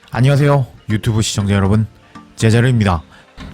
안녕하세요 유튜브 시청자 여러분, 제자르입니다.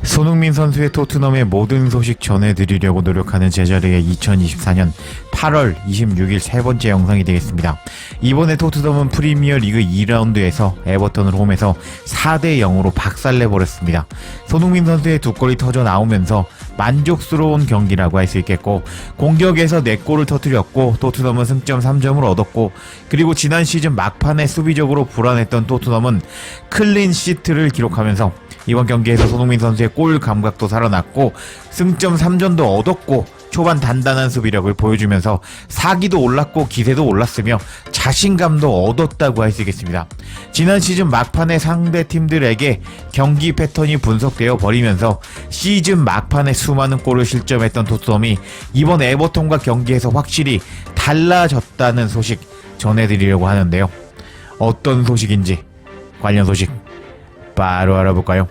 손흥민 선수의 토트넘의 모든 소식 전해드리려고 노력하는 제자르의 2024년 8월 26일 세 번째 영상이 되겠습니다. 이번에 토트넘은 프리미어 리그 2라운드에서 에버턴을 홈에서 4대 0으로 박살내버렸습니다. 손흥민 선수의 두 골이 터져 나오면서 만족스러운 경기라고 할 수 있겠고, 공격에서 4골을 터뜨렸고 토트넘은 승점 3점을 얻었고, 그리고 지난 시즌 막판에 수비적으로 불안했던 토트넘은 클린시트를 기록하면서 이번 경기에서 손흥민 선수의 골 감각도 살아났고 승점 3점도 얻었고 초반 단단한 수비력을 보여주면서 사기도 올랐고 기세도 올랐으며 자신감도 얻었다고 할 수 있겠습니다. 지난 시즌 막판에 상대 팀들에게 경기 패턴이 분석되어 버리면서 시즌 막판에 수많은 골을 실점했던 토트넘이 이번 에버턴과 경기에서 확실히 달라졌다는 소식 전해드리려고 하는데요. 어떤 소식인지 관련 소식 바로 알아볼까요?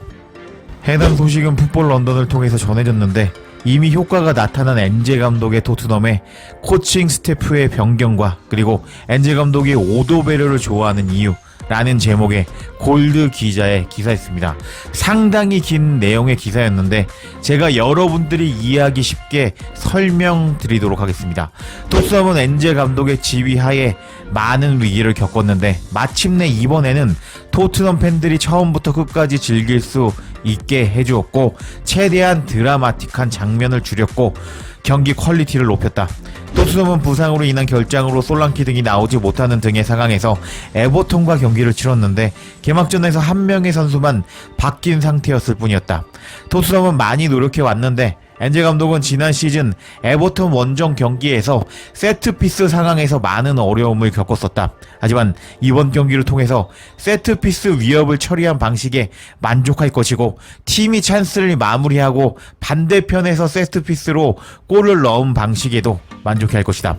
해당 소식은 풋볼 런던을 통해서 전해졌는데, 이미 효과가 나타난 엔제 감독의 토트넘의 코칭 스태프의 변경과 그리고 엔제 감독이 오도베르를 좋아하는 이유 라는 제목의 골드 기자의 기사였습니다. 상당히 긴 내용의 기사였는데 제가 여러분들이 이해하기 쉽게 설명드리도록 하겠습니다. 토트넘은 엔제 감독의 지휘하에 많은 위기를 겪었는데 마침내 이번에는 토트넘 팬들이 처음부터 끝까지 즐길 수 있게 해주었고, 최대한 드라마틱한 장면을 줄였고 경기 퀄리티를 높였다. 토트넘은 부상으로 인한 결장으로 솔랑키 등이 나오지 못하는 등의 상황에서 에버턴과 경기를 치렀는데 개막전에서 한 명의 선수만 바뀐 상태였을 뿐이었다. 토트넘은 많이 노력해 왔는데 엔제 감독은 지난 시즌 에버턴 원정 경기에서 세트피스 상황에서 많은 어려움을 겪었었다. 하지만 이번 경기를 통해서 세트피스 위협을 처리한 방식에 만족할 것이고, 팀이 찬스를 마무리하고 반대편에서 세트피스로 골을 넣은 방식에도 만족할 것이다.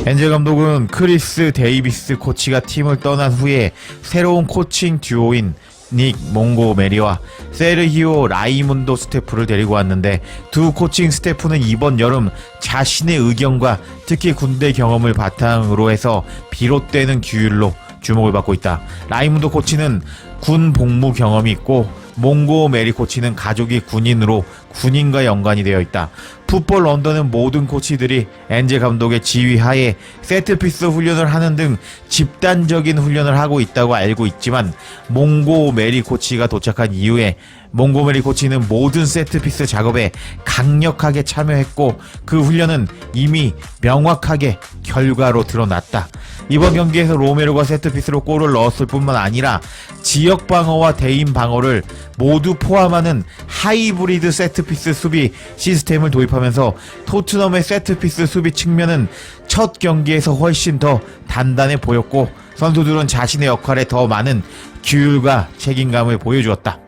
엔제 감독은 크리스 데이비스 코치가 팀을 떠난 후에 새로운 코칭 듀오인 닉 몽고메리와 세르히오 라이문도 스태프를 데리고 왔는데, 두 코칭 스태프는 이번 여름 자신의 의견과 특히 군대 경험을 바탕으로 해서 비롯되는 규율로 주목을 받고 있다. 라이문도 코치는 군 복무 경험이 있고 몽고메리 코치는 가족이 군인으로 군인과 연관이 되어 있다. 풋볼 런던은 모든 코치들이 엔제 감독의 지휘하에 세트피스 훈련을 하는 등 집단적인 훈련을 하고 있다고 알고 있지만, 몽고메리 코치가 도착한 이후에 몽고메리 코치는 모든 세트피스 작업에 강력하게 참여했고 그 훈련은 이미 명확하게 결과로 드러났다. 이번 경기에서 로메로가 세트피스로 골을 넣었을 뿐만 아니라 지역 방어와 대인 방어를 모두 포함하는 하이브리드 세트피스 수비 시스템을 도입하면서 토트넘의 세트피스 수비 측면은 첫 경기에서 훨씬 더 단단해 보였고, 선수들은 자신의 역할에 더 많은 규율과 책임감을 보여주었다.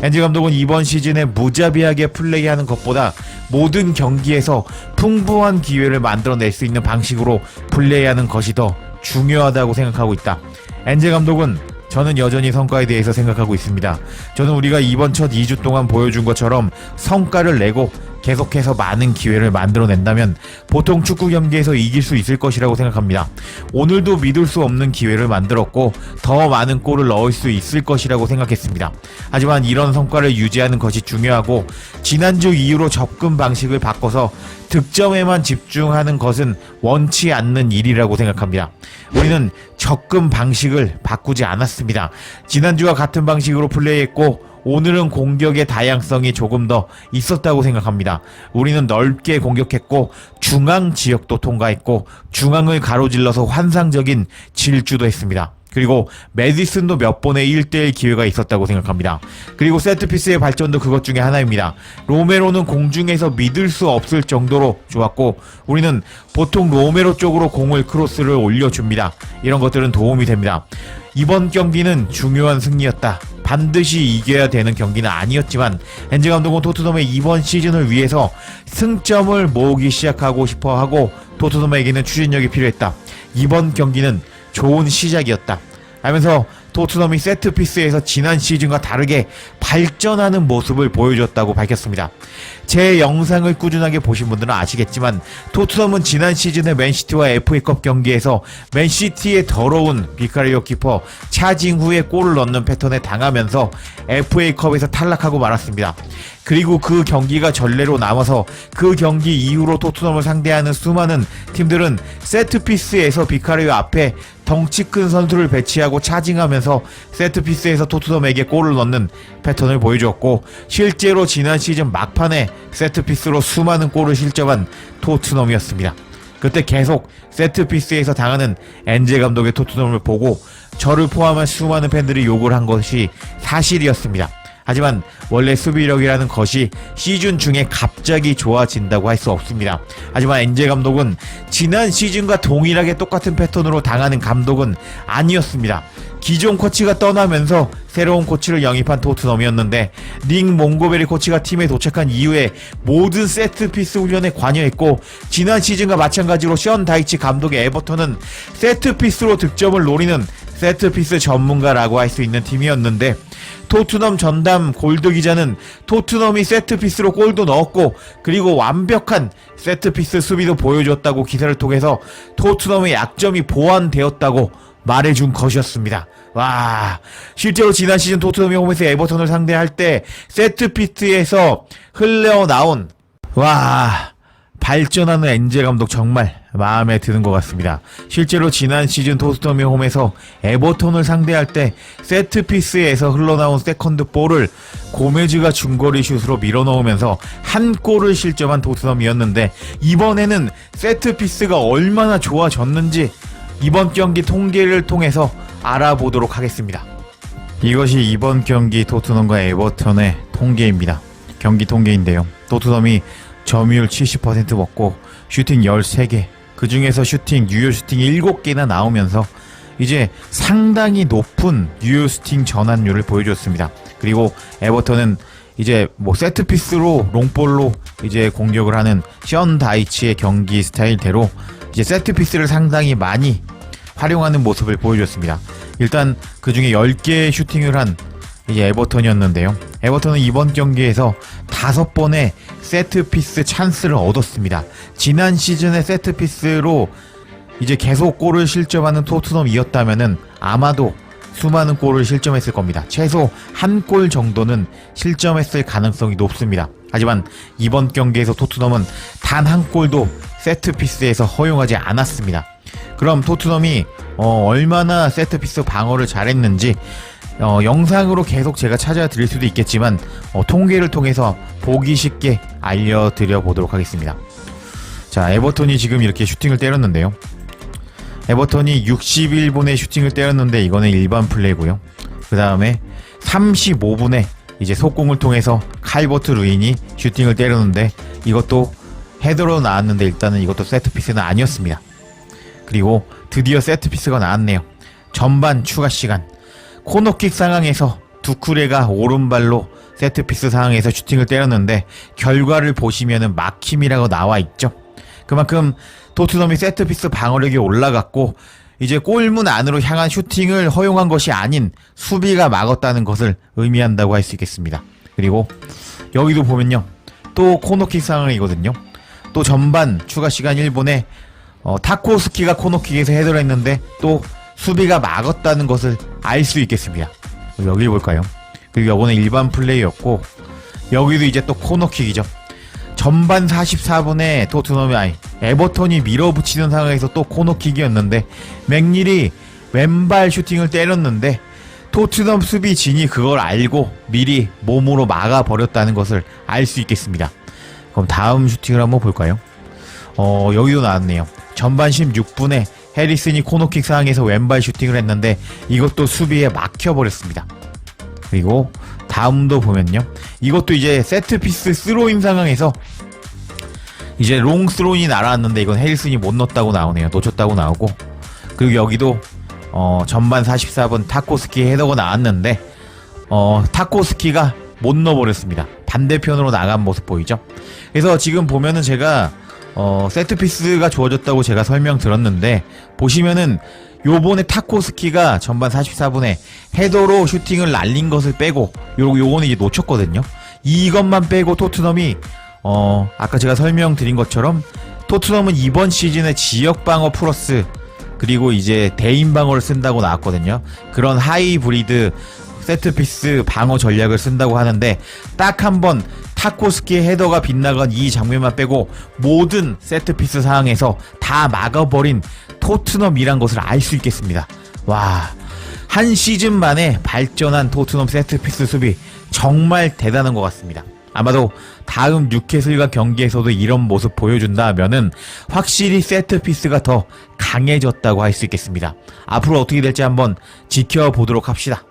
엔제 감독은 이번 시즌에 무자비하게 플레이하는 것보다 모든 경기에서 풍부한 기회를 만들어낼 수 있는 방식으로 플레이하는 것이 더 중요하다고 생각하고 있다. 엔제 감독은 저는 여전히 성과에 대해서 생각하고 있습니다. 저는 우리가 이번 첫 2주 동안 보여준 것처럼 성과를 내고 계속해서 많은 기회를 만들어낸다면 보통 축구 경기에서 이길 수 있을 것이라고 생각합니다. 오늘도 믿을 수 없는 기회를 만들었고 더 많은 골을 넣을 수 있을 것이라고 생각했습니다. 하지만 이런 성과를 유지하는 것이 중요하고, 지난주 이후로 접근 방식을 바꿔서 득점에만 집중하는 것은 원치 않는 일이라고 생각합니다. 우리는 접근 방식을 바꾸지 않았습니다. 지난주와 같은 방식으로 플레이했고 오늘은 공격의 다양성이 조금 더 있었다고 생각합니다. 우리는 넓게 공격했고 중앙 지역도 통과했고 중앙을 가로질러서 환상적인 질주도 했습니다. 그리고 메디슨도 몇 번의 1대1 기회가 있었다고 생각합니다. 그리고 세트피스의 발전도 그것 중에 하나입니다. 로메로는 공중에서 믿을 수 없을 정도로 좋았고 우리는 보통 로메로 쪽으로 공을 크로스를 올려줍니다. 이런 것들은 도움이 됩니다. 이번 경기는 중요한 승리였다. 반드시 이겨야 되는 경기는 아니었지만 엔제 감독은 토트넘의 이번 시즌을 위해서 승점을 모으기 시작하고 싶어하고 토트넘에게는 추진력이 필요했다. 이번 경기는 좋은 시작이었다 하면서 토트넘이 세트피스에서 지난 시즌과 다르게 발전하는 모습을 보여줬다고 밝혔습니다. 제 영상을 꾸준하게 보신 분들은 아시겠지만 토트넘은 지난 시즌에 맨시티와 FA컵 경기에서 맨시티의 더러운 비카리오 키퍼 차징후에 골을 넣는 패턴에 당하면서 FA컵에서 탈락하고 말았습니다. 그리고 그 경기가 전례로 남아서 그 경기 이후로 토트넘을 상대하는 수많은 팀들은 세트피스에서 비카리오 앞에 덩치 큰 선수를 배치하고 차징하면서 세트피스에서 토트넘에게 골을 넣는 패턴을 보여주었고, 실제로 지난 시즌 막판에 세트피스로 수많은 골을 실점한 토트넘이었습니다. 그때 계속 세트피스에서 당하는 엔제 감독의 토트넘을 보고 저를 포함한 수많은 팬들이 욕을 한 것이 사실이었습니다. 하지만 원래 수비력이라는 것이 시즌 중에 갑자기 좋아진다고 할 수 없습니다. 하지만 엔제 감독은 지난 시즌과 동일하게 똑같은 패턴으로 당하는 감독은 아니었습니다. 기존 코치가 떠나면서 새로운 코치를 영입한 토트넘이었는데, 닉 몽고베리 코치가 팀에 도착한 이후에 모든 세트피스 훈련에 관여했고, 지난 시즌과 마찬가지로 션 다이치 감독의 에버턴은 세트피스로 득점을 노리는 세트피스 전문가라고 할 수 있는 팀이었는데, 토트넘 전담 골드 기자는 토트넘이 세트피스로 골도 넣었고 그리고 완벽한 세트피스 수비도 보여줬다고 기사를 통해서 토트넘의 약점이 보완되었다고 말해준 것이었습니다. 와, 실제로 지난 시즌 토트넘이 홈에서 에버턴을 상대할 때 세트피스에서 흘러나온 발전하는 엔제 감독 정말 마음에 드는 것 같습니다. 실제로 지난 시즌 토트넘이 홈에서 에버턴을 상대할 때 세트피스에서 흘러나온 세컨드 볼을 고메즈가 중거리 슛으로 밀어넣으면서 한 골을 실점한 토트넘이었는데, 이번에는 세트피스가 얼마나 좋아졌는지 이번 경기 통계를 통해서 알아보도록 하겠습니다. 이것이 이번 경기 토트넘과 에버턴의 통계입니다. 경기 통계인데요. 토트넘이 점유율 70% 먹고 슈팅 13개, 그 중에서 유효 슈팅 7개나 나오면서 이제 상당히 높은 유효 슈팅 전환율을 보여줬습니다. 그리고 에버턴은 이제 세트피스로 롱볼로 이제 공격을 하는 션 다이치의 경기 스타일대로 이제 세트피스를 상당히 많이 활용하는 모습을 보여줬습니다. 일단 그 중에 10개의 슈팅을 한 이제 에버턴이었는데요. 에버턴은 이번 경기에서 5번의 세트피스 찬스를 얻었습니다. 지난 시즌의 세트피스로 이제 계속 골을 실점하는 토트넘이었다면은 아마도 수많은 골을 실점했을 겁니다. 최소 한 골 정도는 실점했을 가능성이 높습니다. 하지만 이번 경기에서 토트넘은 단 한 골도 세트피스에서 허용하지 않았습니다. 그럼 토트넘이 얼마나 세트피스 방어를 잘했는지 영상으로 계속 제가 찾아드릴 수도 있겠지만 통계를 통해서 보기 쉽게 알려드려 보도록 하겠습니다. 자, 에버턴이 지금 이렇게 슈팅을 때렸는데요. 에버턴이 61분에 슈팅을 때렸는데 이거는 일반 플레이고요. 그 다음에 35분에 이제 속공을 통해서 칼버트 루인이 슈팅을 때렸는데 이것도 헤더로 나왔는데 일단은 이것도 세트피스는 아니었습니다. 그리고 드디어 세트피스가 나왔네요. 전반 추가 시간, 코너킥 상황에서 두쿠레가 오른발로 세트피스 상황에서 슈팅을 때렸는데 결과를 보시면은 막힘이라고 나와 있죠. 그만큼 토트넘이 세트피스 방어력이 올라갔고 이제 골문 안으로 향한 슈팅을 허용한 것이 아닌 수비가 막았다는 것을 의미한다고 할 수 있겠습니다. 그리고 여기도 보면요, 또 코너킥 상황이거든요. 또 전반 추가 시간 1분에 타코스키가 코너킥에서 헤더를 했는데 또 수비가 막았다는 것을 알 수 있겠습니다. 여기 볼까요? 그리고 이거는 일반 플레이였고 여기도 이제 또 코너킥이죠. 전반 44분에 에버턴이 밀어붙이는 상황에서 또 코너킥이었는데 맥닐이 왼발 슈팅을 때렸는데 토트넘 수비진이 그걸 알고 미리 몸으로 막아버렸다는 것을 알 수 있겠습니다. 그럼 다음 슈팅을 한번 볼까요? 여기도 나왔네요. 전반 16분에 해리슨이 코너킥 상황에서 왼발 슈팅을 했는데 이것도 수비에 막혀버렸습니다. 그리고 다음도 보면요, 이것도 이제 세트피스 스로인 상황에서 이제 롱 스로인이 날아왔는데 이건 해리슨이 못 넣었다고 나오네요. 놓쳤다고 나오고, 그리고 여기도 전반 44분 타코스키 헤더가 나왔는데 타코스키가 못 넣어버렸습니다. 반대편으로 나간 모습 보이죠? 그래서 지금 보면은 제가 세트피스가 좋아졌다고 제가 설명 들었는데 보시면은 요번에 타코스키가 전반 44분에 헤더로 슈팅을 날린 것을 빼고 요거는 이제 놓쳤거든요. 이것만 빼고 토트넘이 아까 제가 설명드린 것처럼 토트넘은 이번 시즌에 지역방어 플러스 그리고 이제 대인방어를 쓴다고 나왔거든요. 그런 하이브리드 세트피스 방어 전략을 쓴다고 하는데 딱 한 번 타코스키의 헤더가 빗나간 이 장면만 빼고 모든 세트피스 상황에서 다 막아버린 토트넘이란 것을 알 수 있겠습니다. 와, 한 시즌 만에 발전한 토트넘 세트피스 수비 정말 대단한 것 같습니다. 아마도 다음 뉴캐슬과 경기에서도 이런 모습 보여준다 하면은 확실히 세트피스가 더 강해졌다고 할 수 있겠습니다. 앞으로 어떻게 될지 한번 지켜보도록 합시다.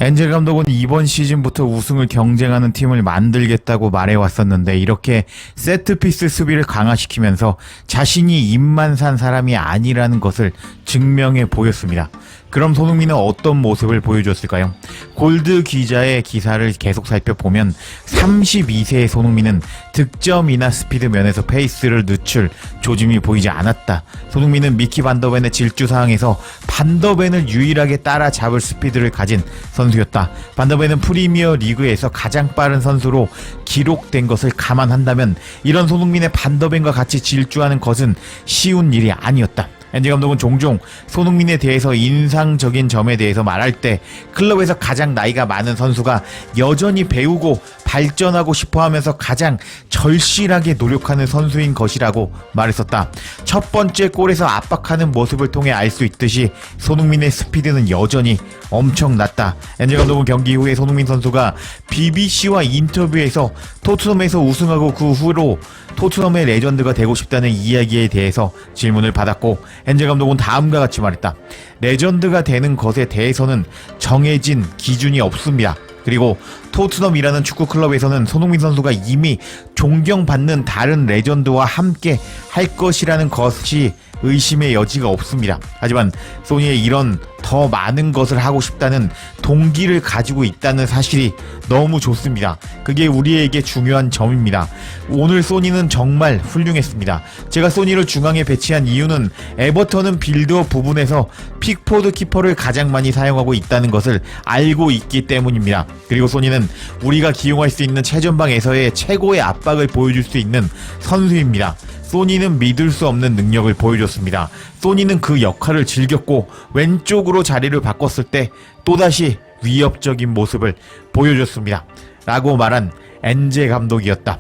엔젤 감독은 이번 시즌부터 우승을 경쟁하는 팀을 만들겠다고 말해왔었는데 이렇게 세트피스 수비를 강화시키면서 자신이 입만 산 사람이 아니라는 것을 증명해 보였습니다. 그럼 손흥민은 어떤 모습을 보여줬을까요? 골드 기자의 기사를 계속 살펴보면 32세의 손흥민은 득점이나 스피드 면에서 페이스를 늦출 조짐이 보이지 않았다. 손흥민은 미키 반더벤의 질주 상황에서 반더벤을 유일하게 따라잡을 스피드를 가진 선수였다. 반더벤은 프리미어 리그에서 가장 빠른 선수로 기록된 것을 감안한다면 이런 손흥민의 반더벤과 같이 질주하는 것은 쉬운 일이 아니었다. 엔젤 감독은 종종 손흥민에 대해서 인상적인 점에 대해서 말할 때 클럽에서 가장 나이가 많은 선수가 여전히 배우고 발전하고 싶어하면서 가장 절실하게 노력하는 선수인 것이라고 말했었다. 첫 번째 골에서 압박하는 모습을 통해 알 수 있듯이 손흥민의 스피드는 여전히 엄청났다. 엔젤 감독은 경기 후에 손흥민 선수가 BBC와 인터뷰에서 토트넘에서 우승하고 그 후로 토트넘의 레전드가 되고 싶다는 이야기에 대해서 질문을 받았고 엔젤 감독은 다음과 같이 말했다. 레전드가 되는 것에 대해서는 정해진 기준이 없습니다. 그리고 토트넘이라는 축구 클럽에서는 손흥민 선수가 이미 존경받는 다른 레전드와 함께 할 것이라는 것이 의심의 여지가 없습니다. 하지만 소니의 이런 더 많은 것을 하고 싶다는 동기를 가지고 있다는 사실이 너무 좋습니다. 그게 우리에게 중요한 점입니다. 오늘 소니는 정말 훌륭했습니다. 제가 소니를 중앙에 배치한 이유는 에버턴은 빌드업 부분에서 픽포드 키퍼를 가장 많이 사용하고 있다는 것을 알고 있기 때문입니다. 그리고 소니는 우리가 기용할 수 있는 최전방에서의 최고의 압박을 보여줄 수 있는 선수입니다. 소니는 믿을 수 없는 능력을 보여줬습니다. 소니는 그 역할을 즐겼고 왼쪽으로 자리를 바꿨을 때 또다시 위협적인 모습을 보여줬습니다. 라고 말한 엔젤 감독이었다.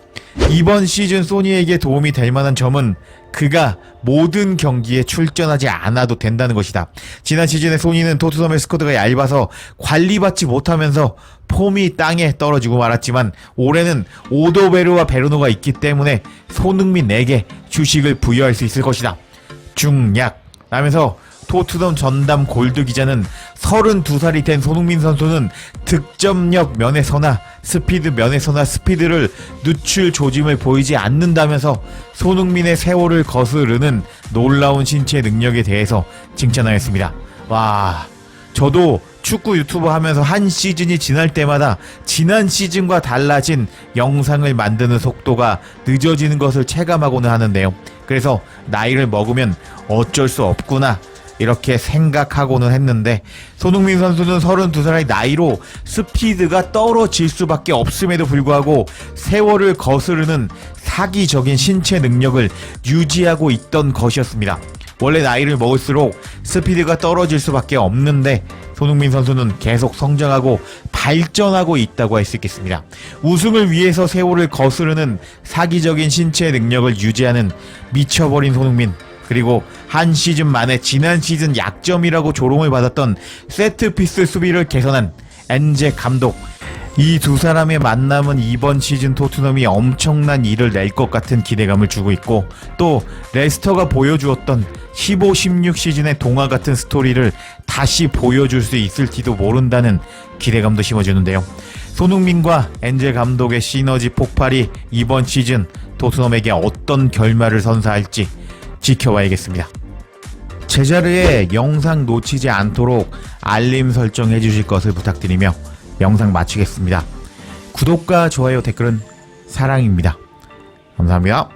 이번 시즌 소니에게 도움이 될 만한 점은 그가 모든 경기에 출전하지 않아도 된다는 것이다. 지난 시즌에 소니는 토트넘의 스쿼드가 얇아서 관리받지 못하면서 폼이 땅에 떨어지고 말았지만 올해는 오더베르와 베르노가 있기 때문에 손흥민에게 주식을 부여할 수 있을 것이다. 중약 라면서 토트넘 전담 골드 기자는 32살이 된 손흥민 선수는 득점력 면에서나 스피드 면에서나 스피드를 늦출 조짐을 보이지 않는다면서 손흥민의 세월을 거스르는 놀라운 신체 능력에 대해서 칭찬하였습니다. 와, 저도 축구 유튜버 하면서 한 시즌이 지날 때마다 지난 시즌과 달라진 영상을 만드는 속도가 늦어지는 것을 체감하고는 하는데요. 그래서 나이를 먹으면 어쩔 수 없구나 이렇게 생각하고는 했는데 손흥민 선수는 32살의 나이로 스피드가 떨어질 수밖에 없음에도 불구하고 세월을 거스르는 사기적인 신체 능력을 유지하고 있던 것이었습니다. 원래 나이를 먹을수록 스피드가 떨어질 수밖에 없는데 손흥민 선수는 계속 성장하고 발전하고 있다고 할 수 있겠습니다. 우승을 위해서 세월을 거스르는 사기적인 신체 능력을 유지하는 미쳐버린 손흥민, 그리고 한 시즌 만에 지난 시즌 약점이라고 조롱을 받았던 세트피스 수비를 개선한 엔젤 감독, 이 두 사람의 만남은 이번 시즌 토트넘이 엄청난 일을 낼 것 같은 기대감을 주고 있고 또 레스터가 보여주었던 15-16 시즌의 동화 같은 스토리를 다시 보여줄 수 있을지도 모른다는 기대감도 심어주는데요. 손흥민과 엔젤 감독의 시너지 폭발이 이번 시즌 토트넘에게 어떤 결말을 선사할지 지켜봐야겠습니다. 제자리에 영상 놓치지 않도록 알림 설정해 주실 것을 부탁드리며 영상 마치겠습니다. 구독과 좋아요, 댓글은 사랑입니다. 감사합니다.